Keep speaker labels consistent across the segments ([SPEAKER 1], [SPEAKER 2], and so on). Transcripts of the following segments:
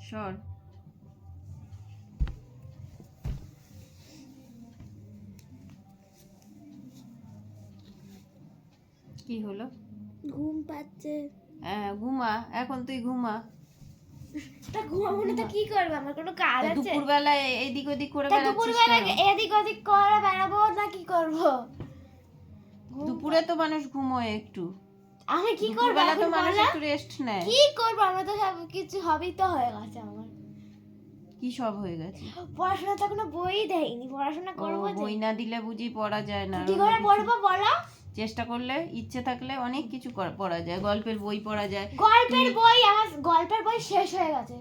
[SPEAKER 1] সর। কি হলো?
[SPEAKER 2] ঘুম পাচ্ছে।
[SPEAKER 1] হ্যাঁ ঘুমা, এখন তুই ঘুমা।
[SPEAKER 2] তা ঘুমাবো না তো কি করবো, আমার কোনো কাজ আছে?
[SPEAKER 1] দুপুরবেলা এদিক ওদিক করে
[SPEAKER 2] তা
[SPEAKER 1] বেড়াচ্ছিস
[SPEAKER 2] দুপুরবেলা
[SPEAKER 1] কেন?
[SPEAKER 2] এদিক ওদিক করে বেড়াবো না কি করবো?
[SPEAKER 1] দুপুরে তো মানুষ ঘুমোয় একটু।
[SPEAKER 2] আমি কি করবো
[SPEAKER 1] দুপুরবেলা তো
[SPEAKER 2] এখন
[SPEAKER 1] মানুষ
[SPEAKER 2] বলো?
[SPEAKER 1] একটু রেস্ট নেয়।
[SPEAKER 2] কি করবো, আমার তো সব কিছু হবেই তো হয়ে গেছে আমার।
[SPEAKER 1] কি সব হয়ে গেছে?
[SPEAKER 2] পড়াশোনা তো কোনো বই দেয়নি, পড়াশোনা করবো যে।
[SPEAKER 1] বই না দিলে বুঝি পড়া যায় না?
[SPEAKER 2] কি করে পড়বো বলো?
[SPEAKER 1] চেষ্টা করলে, ইচ্ছে থাকলে অনেক কিছু পড়া যায়। গল্পের বই পড়া যায়।
[SPEAKER 2] গল্পের বই, আমার গল্পের বই শেষ হয়ে গেছে।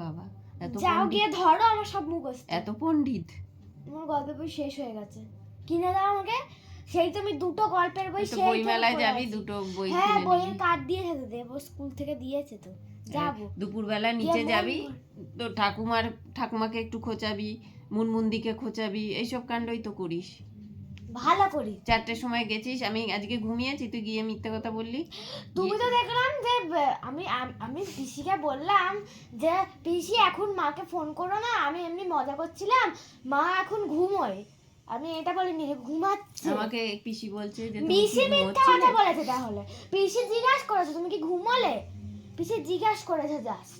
[SPEAKER 1] বাবা এত
[SPEAKER 2] যাও গিয়ে ধরো আমার সব মুখস্থ।
[SPEAKER 1] এত পণ্ডিত।
[SPEAKER 2] আমার গল্পের বই শেষ হয়ে গেছে, কিনে দাও আমাকে। সেই তুমি দুটো গল্পের বই সেই
[SPEAKER 1] বই মেলায় যাবি, দুটো বই
[SPEAKER 2] হ্যাঁ
[SPEAKER 1] কিনে
[SPEAKER 2] বইয়ের
[SPEAKER 1] নিবি।
[SPEAKER 2] কার্ড দিয়েছে তো, দেবো স্কুল থেকে দিয়েছে তো, যাবো।
[SPEAKER 1] দুপুরবেলা নিচে যাবি, তো ঠাকুমাকে একটু খোঁচাবি, মুনমুন্দিকে খোঁচাবি, এইসব কাণ্ডই তো করিস।
[SPEAKER 2] ভালো করি।
[SPEAKER 1] 4টের সময় গেছিস, আমি আজকে ঘুমিয়েছি, তুই গিয়ে মিথ্যে কথা বললি।
[SPEAKER 2] তুমি তো দেখলাম যে আমি আমি পিসিকে বললাম যে পিসি এখন মাকে ফোন করো না, আমি এমনি মজা করছিলাম, মা এখন ঘুমোয়। আমি এটা বলিনি যে ঘুমাচ্ছে।
[SPEAKER 1] আমাকে পিসি বলছে যে
[SPEAKER 2] পিসি মিথ্যা কথা বলেছে। তাহলে পিসি জিজ্ঞাসা করেছে তুমি কি ঘুমোলে, পিসি জিজ্ঞাসা করেছে জাস্ট।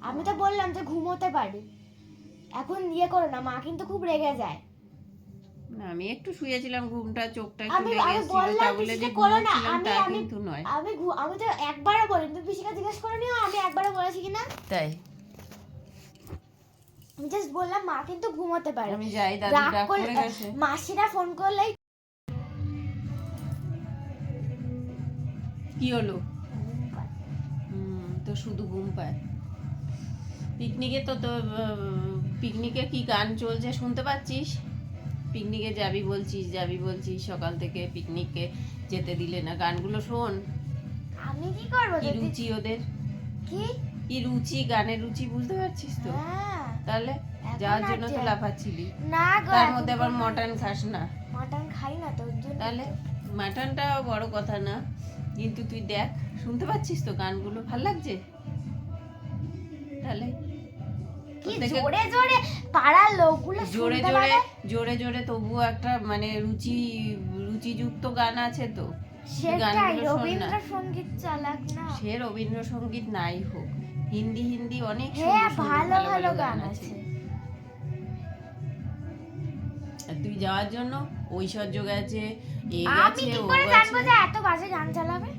[SPEAKER 2] আমি তো বললাম যে ঘুমোতে পারি, এখন ইয়ে করো না, মা কিন্তু খুব রেগে যায়।
[SPEAKER 1] না আমি একটু শুয়েছিলাম, ঘুমটা চোখটা একটু
[SPEAKER 2] আমি
[SPEAKER 1] লেগেছিল, তা বলে যে ঘুমোচ্ছিলাম তা কিন্তু নয়।
[SPEAKER 2] আমি তো একবারও বলিনি, তুমি পিসিকে জিজ্ঞাসা করে নিও আমি একবারও বলেছি কিনা।
[SPEAKER 1] তাই
[SPEAKER 2] আমি জাস্ট বললাম মা কিন্তু ঘুমোতে পারে।
[SPEAKER 1] আমি যাই, দাদু ডাক পড়ে গেছে।
[SPEAKER 2] মাসিরা ফোন করলেই
[SPEAKER 1] কি হলো? তো শুধু ঘুম পায়। পিকনিকে পিকনিকে কি গান চলছে শুনতে পাচ্ছিস? পিকনিকে যাবি বলছিস সকাল থেকে, পিকনিকে যেতে দিলে না। গানগুলো শোন।
[SPEAKER 2] আমি কি করব?
[SPEAKER 1] কি রুচি ওদের, কি রুচি, গানের রুচি বুঝতে পারছিস তো? তাহলে যাওয়ার জন্য তো লাফাচ্ছিলি।
[SPEAKER 2] না গো,
[SPEAKER 1] তার মধ্যে আবার মটন খাস না।
[SPEAKER 2] মটন খাই না তো,
[SPEAKER 1] তাহলে মাটনটা বড় কথা না, কিন্তু তুই দেখ, শুনতে পাচ্ছিস তো গানগুলো, ভাল লাগছে। তাহলে
[SPEAKER 2] কি জোরে জোরে পাড়ার লোকগুলো
[SPEAKER 1] জোরে জোরে জোরে জোরে তবুও একটা মানে রুচিযুক্ত গান আছে তো।
[SPEAKER 2] সেটাই রবীন্দ্রসঙ্গীত চালাক না,
[SPEAKER 1] সে রবীন্দ্রসঙ্গীত নাই হোক, হিন্দি অনেক
[SPEAKER 2] ভালো ভালো গান আছে।
[SPEAKER 1] তুই যাওয়ার জন্য ঐশ্বর্য গেছে,
[SPEAKER 2] আমি কি করে জানবো যে এত বাজে গান চালাবে?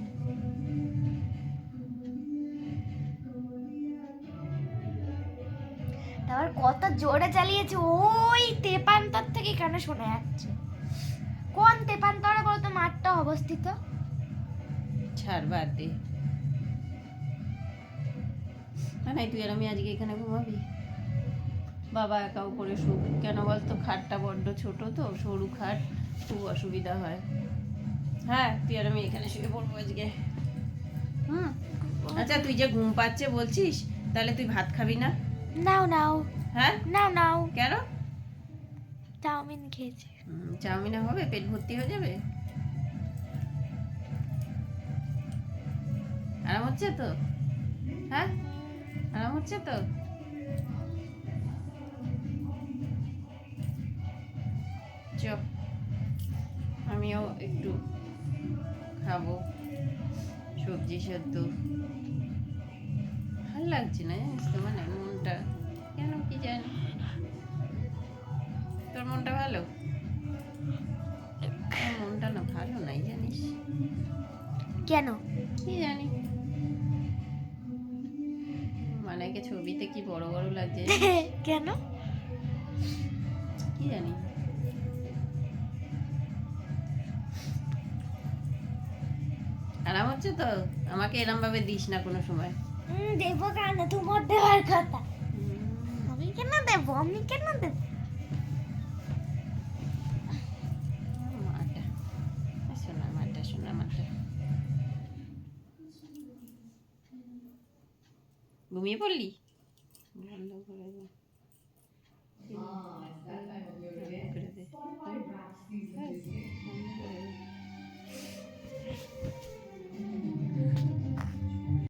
[SPEAKER 2] তারপর কত জোরে চালিয়েছে, ওই তেপান্তর থেকে কেন শোনা যাচ্ছে? কোন তেপান্তরে বলতো মাঠটা অবস্থিত?
[SPEAKER 1] ছাড়, বাদ দে। না তুই আর আমি আজকে এখানে ঘুমাবি? বাবা একা উপরে শুক কেন বলতো? খাটটা বড্ড ছোট তো, সরু খাট, খুব অসুবিধা হয়। হ্যাঁ তুই আর আমি এখানে শুয়ে পড়বো আজকে। আচ্ছা তুই যে ঘুম পাচ্ছে বলছিস, তাহলে তুই ভাত খাবি না?
[SPEAKER 2] নাও
[SPEAKER 1] হ্যাঁ
[SPEAKER 2] নাও
[SPEAKER 1] কেন?
[SPEAKER 2] চাউমিন খেয়েছি।
[SPEAKER 1] চাউমিনে হবে? পেট ভর্তি হয়ে যাবে? আরাম হচ্ছে তো? হ্যাঁ আরাম হচ্ছে তো? চ, আমিও একটু খাবো সবজি সেদ্ধ। ভাল লাগছে না জানিস তো, মানে মনটা কেন কি জানি। তোর মনটা ভালো? মনটা না ভালো নাই জানিস
[SPEAKER 2] কেন
[SPEAKER 1] কি জানি। মানে ছবিতে কি বড় বড় লাগছে
[SPEAKER 2] কেন
[SPEAKER 1] কি জানি। আরাম হচ্ছে তো? আমাকে এরম ভাবে দিস না কোনো সময়।
[SPEAKER 2] দেবো কেন, তোমার দেওয়ার কথা। আমি কেন দেবো?
[SPEAKER 1] ঘুমিয়ে পড়লি?